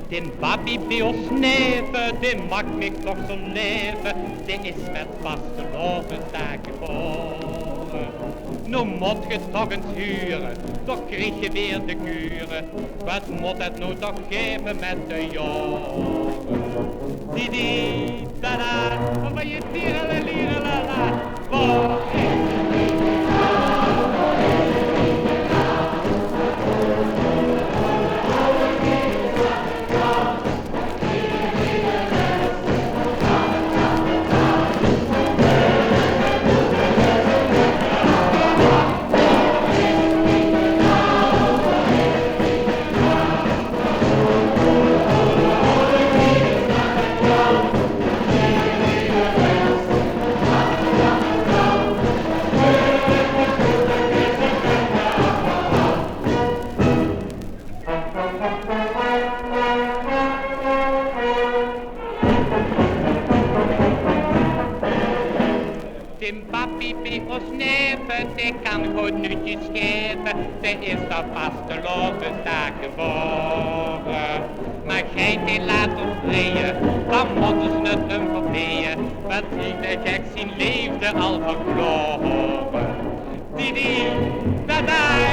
Den papi bij ons neven, die mag me toch zo leven, die is met vaste lovensdagen geboren. Nu moet je toch eens huren, toch krijg je weer de kuren. Wat moet het nou toch geven met de jongen? Didi, da, van je tierenlelieren, la la, wow. Den papi bij ons neven, die kan goed nutjes geven, die is de vaste lovensdag geboren. Maar gij die laat ons vrieën, dan moeten ze het hem vervreeën, wat zie de gek zijn leefde al verloren. Didi, da da.